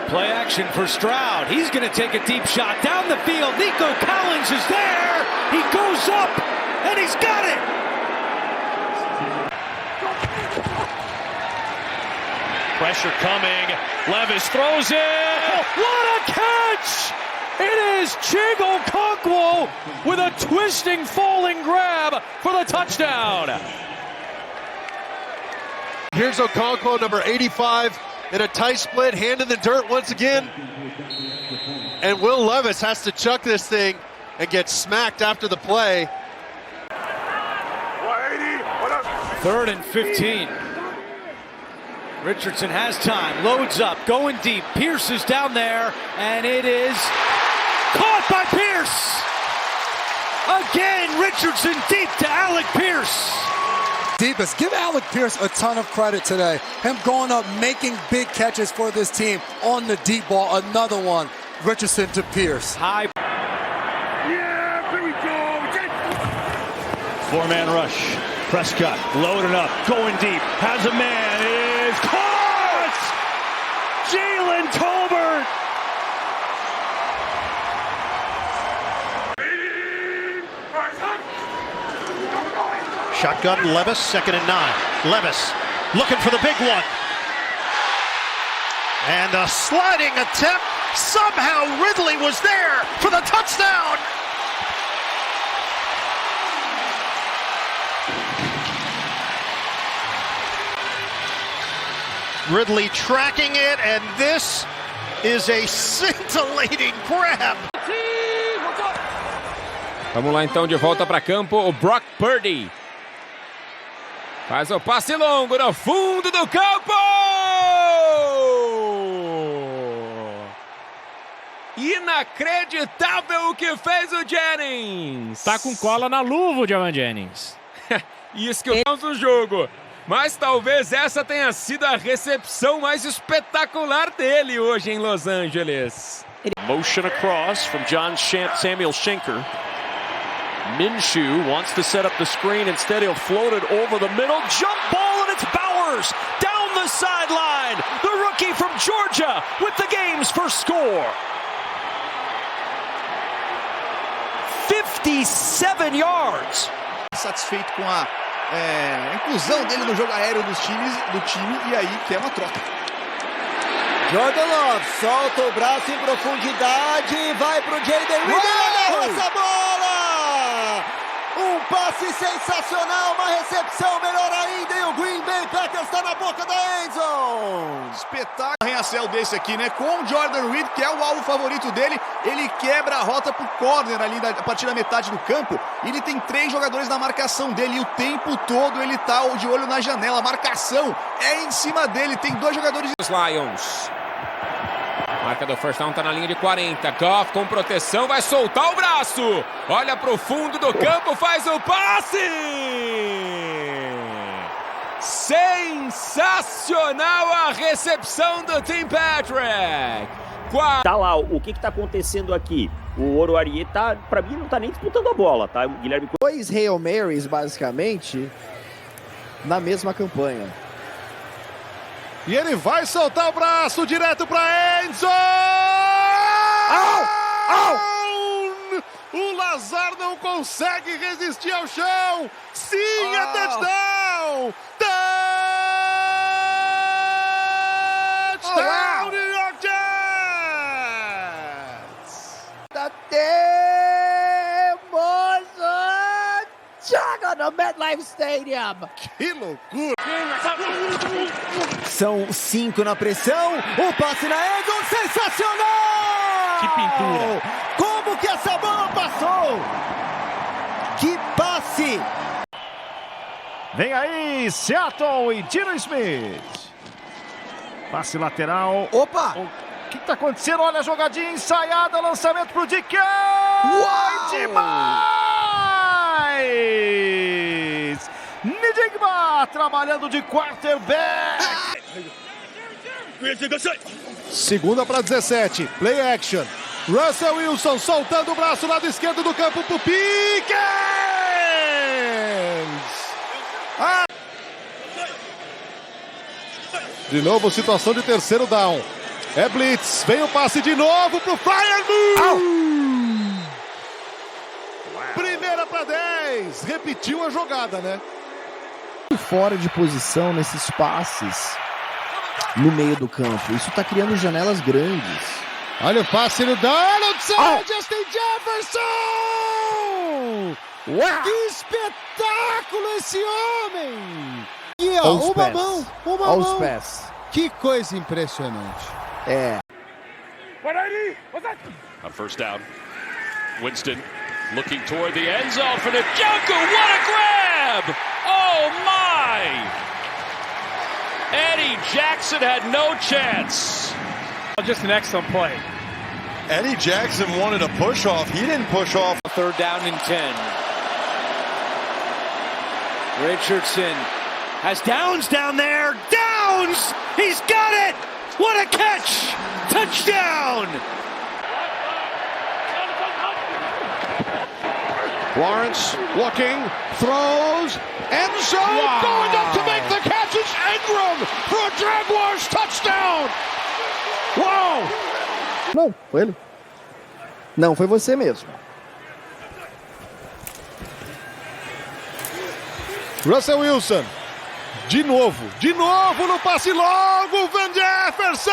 Play action for Stroud. He's going to take a deep shot down the field. Nico Collins is there. He goes up, and he's got it. Pressure coming. Levis throws it. What a catch! It is Chig Okonkwo with a twisting, falling grab for the touchdown. Here's Okonkwo, number 85, in a tight split, hand in the dirt once again. And Will Levis has to chuck this thing and get smacked after the play. 3rd and 15. Richardson has time, loads up, going deep. Pierce is down there, and it is caught by Pierce. Again, Richardson deep to Alec Pierce. Deepest. Give Alec Pierce a ton of credit today. Him going up, making big catches for this team on the deep ball. Another one. Richardson to Pierce. High. Yeah, here we go. 4-man rush. Prescott loaded up, going deep. Has a man. It is caught! Jalen Tolbert. Shotgun, Levis, 2nd and 9. Levis looking for the big one. And a sliding attempt. Somehow Ridley was there for the touchdown. Ridley tracking it, and this is a scintillating grab. Vamos lá então, de volta para campo, o Brock Purdy. Faz o passe longo no fundo do campo! Inacreditável o que fez o Jennings! Tá com cola na luva o Jawan Jennings. Isso que eu do jogo. Mas talvez essa tenha sido a recepção mais espetacular dele hoje em Los Angeles. Motion across from Samuel Schenker. Minshew wants to set up the screen. Instead, he'll float it over the middle. Jump ball, and it's Bowers down the sideline. The rookie from Georgia with the game's first score. 57 yards. Satisfeito com a inclusão dele no jogo aéreo do time, e aí quer uma troca. Jordan Love solta o braço em profundidade, vai pro Jaden Reed, ele agarrou essa bola! Um passe sensacional, uma recepção melhor ainda, e o Green Bay Packers está na boca da endzone. Espetáculo arranha-céu desse aqui, né? Com o Jordan Reed, que é o alvo favorito dele, ele quebra a rota pro corner ali a partir da metade do campo. Ele tem 3 jogadores na marcação dele, e o tempo todo ele tá de olho na janela. A marcação é em cima dele, tem 2 jogadores. Os Lions. Marca do first down tá na linha de 40. Goff com proteção, vai soltar o braço. Olha pro fundo do campo, faz o passe. Sensacional a recepção do Tim Patrick. Tá lá, o que tá acontecendo aqui? O Oruwariye tá, pra mim, não tá nem disputando a bola, tá? O Guilherme... 2 Hail Marys, basicamente, na mesma campanha. E ele vai soltar o braço direto para endzone! O Lazar não consegue resistir ao chão! Sim, é touchdown! Touchdown, New York Jets! Temos joga no MetLife Stadium! Que loucura! São 5 na pressão, o passe na endzone, sensacional! Que pintura! Como que essa bola passou? Que passe! Vem aí, Seattle e Gino Smith. Passe lateral. Opa! O que tá acontecendo? Olha a jogadinha ensaiada, lançamento pro DK! Uau! Demais! Ndigma trabalhando de quarterback. Segunda para 17, play action. Russell Wilson soltando o braço lado esquerdo do campo pro Pickens. De novo situação de terceiro down. É blitz, vem o passe de novo pro Freiermuth. Primeira para 10, repetiu a jogada, né? Fora de posição nesses passes no meio do campo. Isso tá criando janelas grandes. Olha o passe no Donaldson, Justin Jefferson! Uau! Que espetáculo esse homem! E ó, uma mão. Aos pés. Que coisa impressionante. É. A first down. Winston looking toward the end zone for the Njoku. What a grab! Oh my! Eddie Jackson had no chance. Just an excellent play. Eddie Jackson wanted a push off. He didn't push off. 3rd down and 10. Richardson has Downs down there. Downs! He's got it! What a catch! Touchdown! Lawrence looking, throws, end zone, going up to make the catch. It's Ingram for a Jaguars touchdown. Uau! Não, foi ele. Não, foi você mesmo. Russell Wilson. De novo no passe longo, Van Jefferson!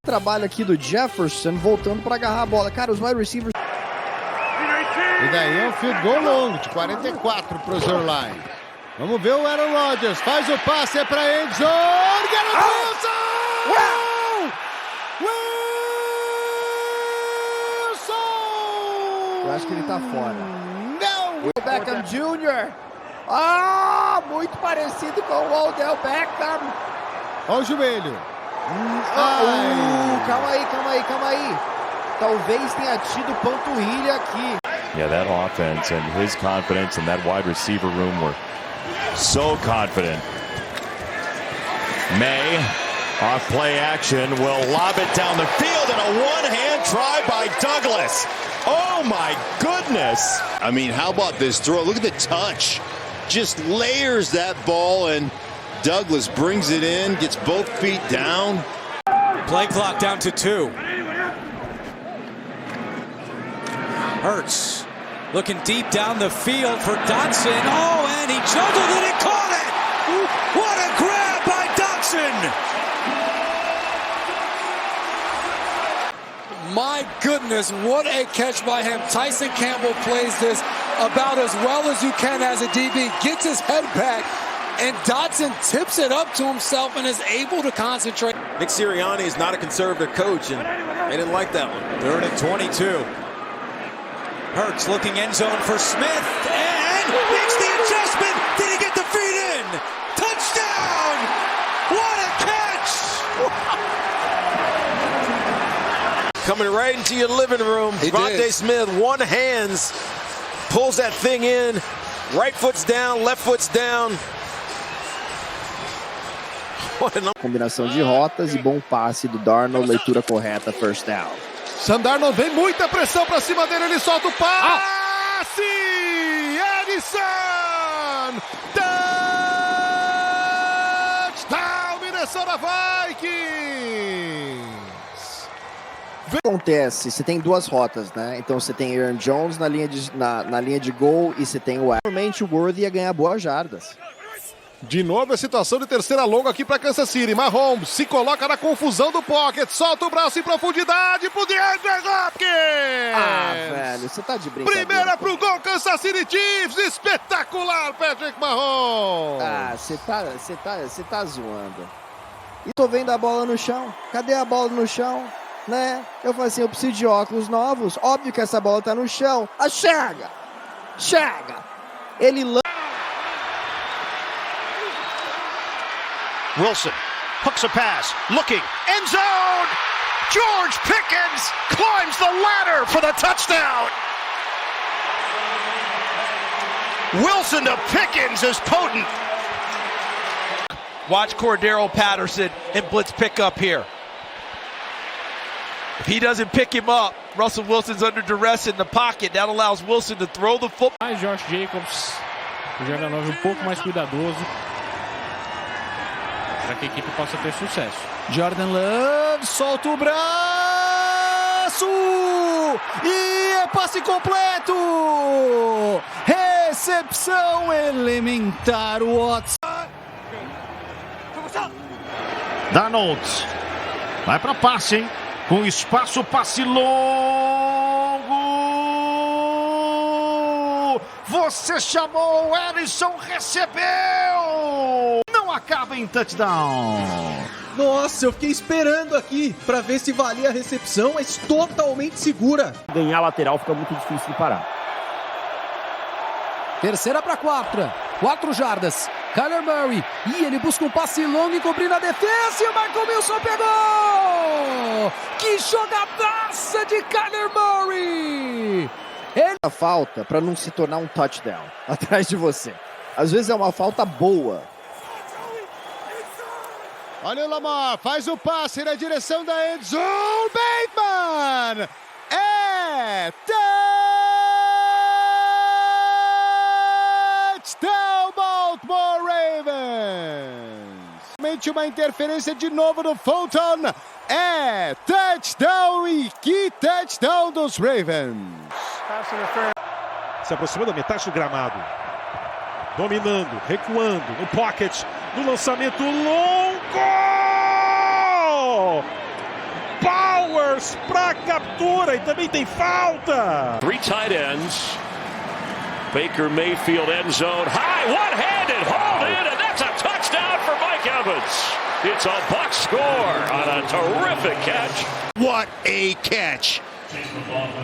Trabalho aqui do Jefferson voltando para agarrar a bola. Cara, os wide receivers. E daí é um field goal longo de 44 para o Zerline. Vamos ver o Aaron Rodgers. Faz o passe, é para endzone. Garrett Wilson! Wilson! Eu acho que ele tá fora. Não! Beckham Jr. Muito parecido com o Odell Beckham. Olha o joelho. Calma aí. Talvez tenha tido panturrilha aqui. Yeah, that offense and his confidence in that wide receiver room were so confident. May, off play action, will lob it down the field and a one-hand try by Douglas. Oh my goodness. I mean, how about this throw? Look at the touch. Just layers that ball, and Douglas brings it in, gets both feet down. Play clock down to 2. Hurts looking deep down the field for Dotson. Oh, and he juggled it and caught it! What a grab by Dotson! My goodness, what a catch by him. Tyson Campbell plays this about as well as you can as a DB. Gets his head back, and Dotson tips it up to himself and is able to concentrate. Nick Sirianni is not a conservative coach, and they didn't like that one. 3rd and 22. Hurts looking end zone for Smith, and makes the adjustment. Did he get the feet in? Touchdown! What a catch! Coming right into your living room. Devontae Smith, one hands, pulls that thing in. Right foot's down, left foot's down. Combinação de rotas e bom passe do Darnold, leitura correta, first down. Sam Darnold vem muita pressão pra cima dele, ele solta o passe! Edson! Touchdown, Minnesota Vikings! O que acontece? Você tem duas rotas, né? Então você tem Aaron Jones na linha de gol e você tem o realmente o Worthy a ganhar boas jardas. De novo a situação de terceira longa aqui para Kansas City. Mahomes se coloca na confusão do pocket, solta o braço em profundidade pro DeAndre Hopkins. Velho, você tá de brincadeira. Primeira pro gol, Kansas City Chiefs. Espetacular, Patrick Mahomes. Você tá zoando. E tô vendo a bola no chão. Cadê a bola no chão? Né? Eu falei assim, eu preciso de óculos novos. Óbvio que essa bola tá no chão. Chega! Ele Wilson hooks a pass, looking, end zone! George Pickens climbs the ladder for the touchdown! Wilson to Pickens is potent. Watch Cordero Patterson and blitz pick up here. If he doesn't pick him up, Russell Wilson's under duress in the pocket. That allows Wilson to throw the football. Mais Josh Jacobs, o jogador um pouco mais cuidadoso. para que a equipe possa ter sucesso. Jordan Love solta o braço e é passe completo. Recepção elementar, Watson. Darnold vai para passe, hein? Com espaço, passe longo. Você chamou, o Ellison recebeu. Não acaba em touchdown. Nossa, eu fiquei esperando aqui para ver se valia a recepção, mas totalmente segura. Ganhar lateral fica muito difícil de parar. Terceira para 4 jardas. Kyler Murray, e ele busca um passe longo encobrindo a defesa, e o Michael Wilson pegou! Que jogadaça de Kyler Murray! A falta para não se tornar um touchdown atrás de você. Às vezes é uma falta boa. Olha o Lamar, faz o passe na direção da end zone. Bateman! É touchdown, Baltimore Ravens! Somente uma interferência de novo no Fulton. É touchdown, e que touchdown dos Ravens! Se aproxima da metade do gramado. Dominando, recuando, no pocket, no lançamento longo! Powers pra captura e também tem falta! 3 tight ends. Baker Mayfield end zone. High, one-handed, hauled in, and that's a touchdown for Mike Evans. It's a Bucs score on a terrific catch. What a catch.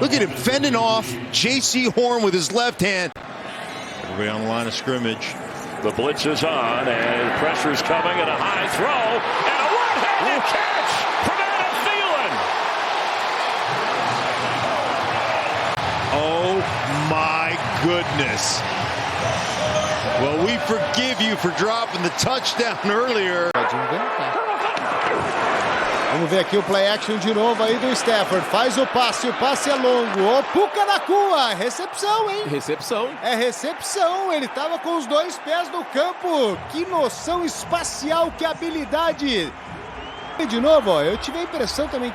Look at him fending off J.C. Horn with his left hand. Everybody on the line of scrimmage. The blitz is on, and pressure's coming, and a high throw, and a one-handed catch from Adam Thielen. Oh my goodness. Well, we forgive you for dropping the touchdown earlier. Vamos ver aqui o play action de novo aí do Stafford. Faz o passe é longo. O Puka na cua. Recepção, hein? Recepção. É recepção. Ele tava com os 2 pés no campo. Que noção espacial, que habilidade. E de novo, ó, eu tive a impressão também.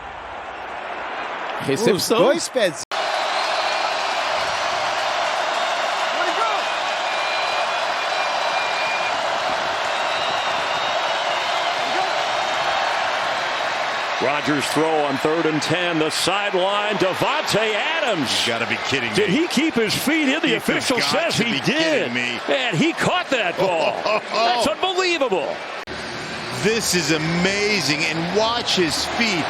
Recepção. Os 2 pés. Rodgers throw on 3rd and 10. The sideline, Davante Adams. You gotta be kidding me. Did he keep his feet in? The official says he did. And he caught that ball. That's unbelievable. This is amazing. And watch his feet.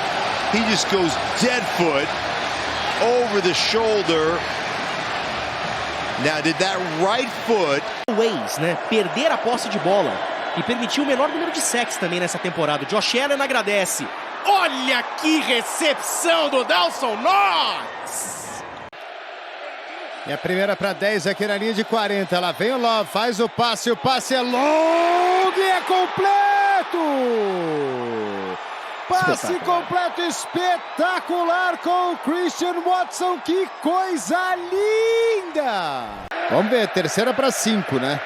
He just goes dead foot over the shoulder. Now, did that right foot... Ways, né? Perder a posse de bola e permitiu o menor número de sacks também nessa temporada. Josh Allen agradece. Olha que recepção do Dawson Knox! E a primeira para 10 aqui na linha de 40. Lá vem o Love, faz o passe é longo e é completo! Passe completo espetacular com o Christian Watson, que coisa linda! Vamos ver, terceira para 5, né?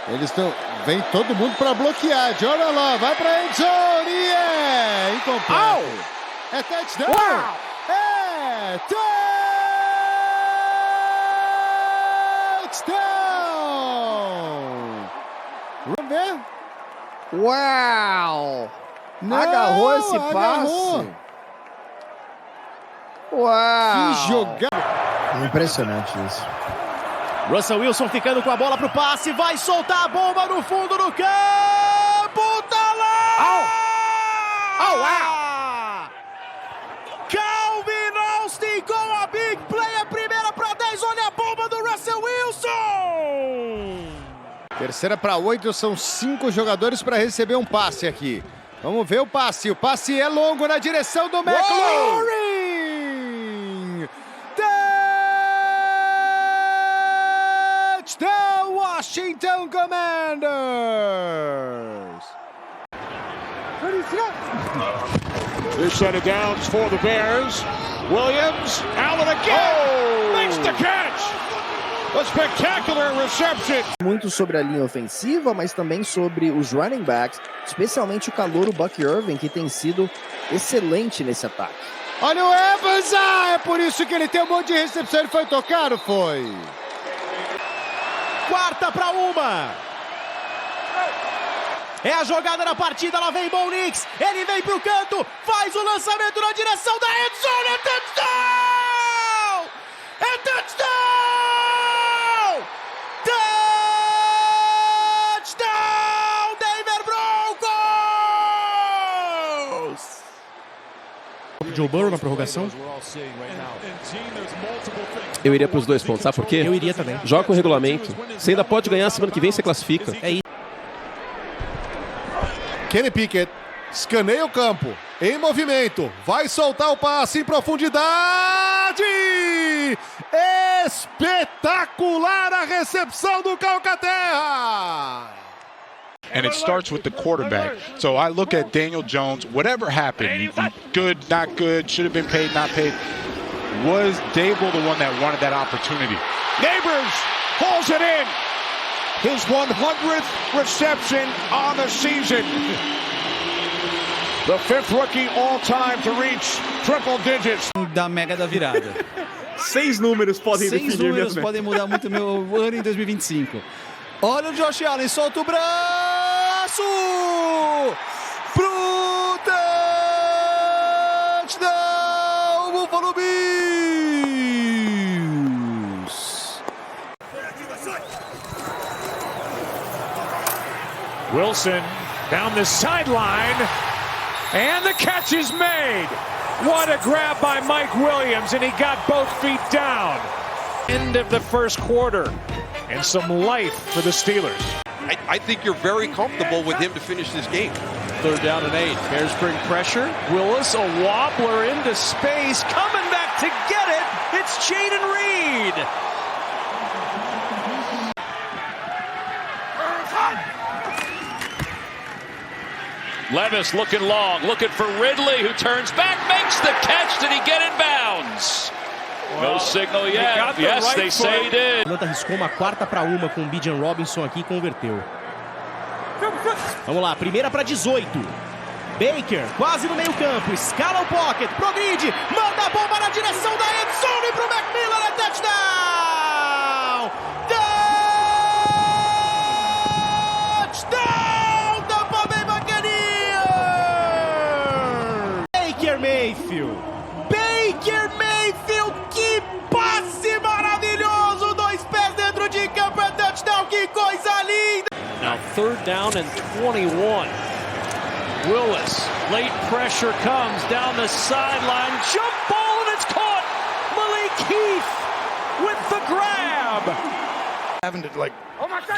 Eles estão... Vem todo mundo para bloquear. Jordan Love vai para end zone e é incompleto. É touchdown. É touchdown. Vamos ver. Uau! Não, agarrou esse passe. Uau! Que jogada. Impressionante isso. Russell Wilson ficando com a bola pro passe, vai soltar a bomba no fundo do campo, tá lá! Calvin Austin com a big play, a primeira para 10, olha a bomba do Russell Wilson! Terceira para 8, são 5 jogadores para receber um passe aqui. Vamos ver o passe é longo na direção do McLaurin! Touchdown, Washington Commanders! This set of downs for the Bears. Williams, Allen again, makes the catch. A spectacular reception. Muito sobre a linha ofensiva, mas também sobre os running backs, especialmente o calouro Buck Irving, que tem sido excelente nesse ataque. Olha o Evans! É por isso que ele tem um monte de recepção. Ele foi tocar, foi? 4-1. É a jogada da partida, lá vem Bo Nix, ele vem pro canto, faz o lançamento na direção da endzone, é touchdown! É touchdown! Touchdown, Denver Broncos! Joe Burrow na prorrogação? Eu iria para os 2 pontos, sabe por quê? Eu iria também. Joga com o regulamento, você ainda pode ganhar, semana que vem você classifica. É isso. Kenny Pickett escaneia o campo, em movimento, vai soltar o passe em profundidade! Espetacular a recepção do Calcaterra! And it starts with the quarterback. So I look at Daniel Jones, whatever happened, good, not good, should have been paid, not paid. Was Dable the one that wanted that opportunity? Neighbors pulls it in. His 100th reception on the season. The 5th rookie all-time to reach triple digits. Da mega da virada. 6 números podem definir. 6 números podem mudar muito meu ano em 2025. Olha o Josh Allen, solta o braço! Pro touchdown, Buffalo Bills! Wilson down the sideline, and the catch is made. What a grab by Mike Williams, and he got both feet down. End of the first quarter, and some life for the Steelers. I think you're very comfortable with him to finish this game. 3rd down and 8. Bears bring pressure. Willis, a wobbler into space, coming back to get it. It's Jaden Reed. Levis looking long, looking for Ridley, who turns back, makes the catch. Did he get in bounds? No signal yet. Yes, they say he did. Atlanta arriscou uma 4-1 com o Bijan Robinson aqui e converteu. Vamos lá, primeira para 18. Baker, quase no meio campo, escala o pocket, progride, manda a bomba na direção da endzone pro McMillan, é touchdown! Touchdown! Tampa Bay Buccaneers! Baker Mayfield! Baker Mayfield, que passe maravilhoso! 2 pés dentro de campo, é touchdown, que coisa linda! Now 3rd down and 21. Willis, late pressure comes down the sideline, jump ball, and it's caught! Malik Heath with the grab! Having to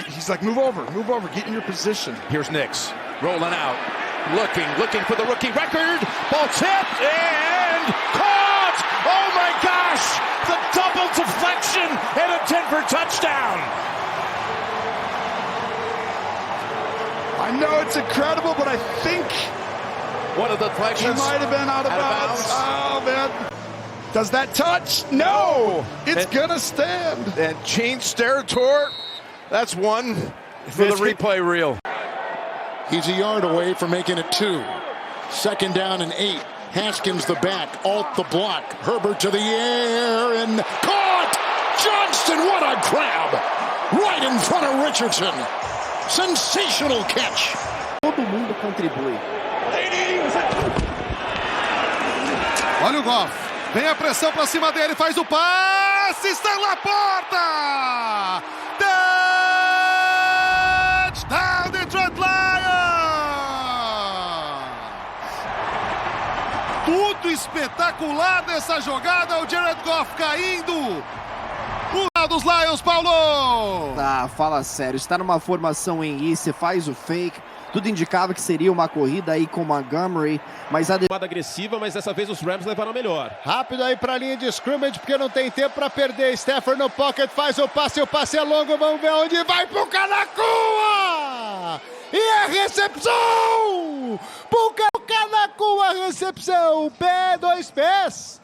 he's like, move over, get in your position. Here's Nix, rolling out, looking for the rookie record. Ball tipped and caught! Oh my gosh! The double deflection and a Denver touchdown! I know it's incredible, but I think one of the deflections he might have been out of bounds. Oh man! Does that touch? No! It's gonna stand. And change territory. That's one for the replay reel. He's a yard away from making it 2. 2nd down and 8. Haskins the back, Alt the block. Herbert to the air and caught! Johnston, what a grab! Right in front of Richardson. Sensational catch. Todo mundo contribui. Olha o Goff. Vem a pressão pra cima dele, faz o passe, está na porta! Touchdown, Detroit Lions! Tudo espetacular nessa jogada, o Jared Goff caindo. O lado dos Lions, Paulo! Ah, fala sério, está numa formação em I, você faz o fake. Tudo indicava que seria uma corrida aí com Montgomery, mas a Jogada agressiva, mas dessa vez os Rams levaram melhor. Rápido aí pra linha de scrimmage, porque não tem tempo pra perder. Stafford no pocket, faz o passe é longo, vamos ver onde vai pro Kanakua! E a recepção! Pro Kanakua, recepção, 2 pés.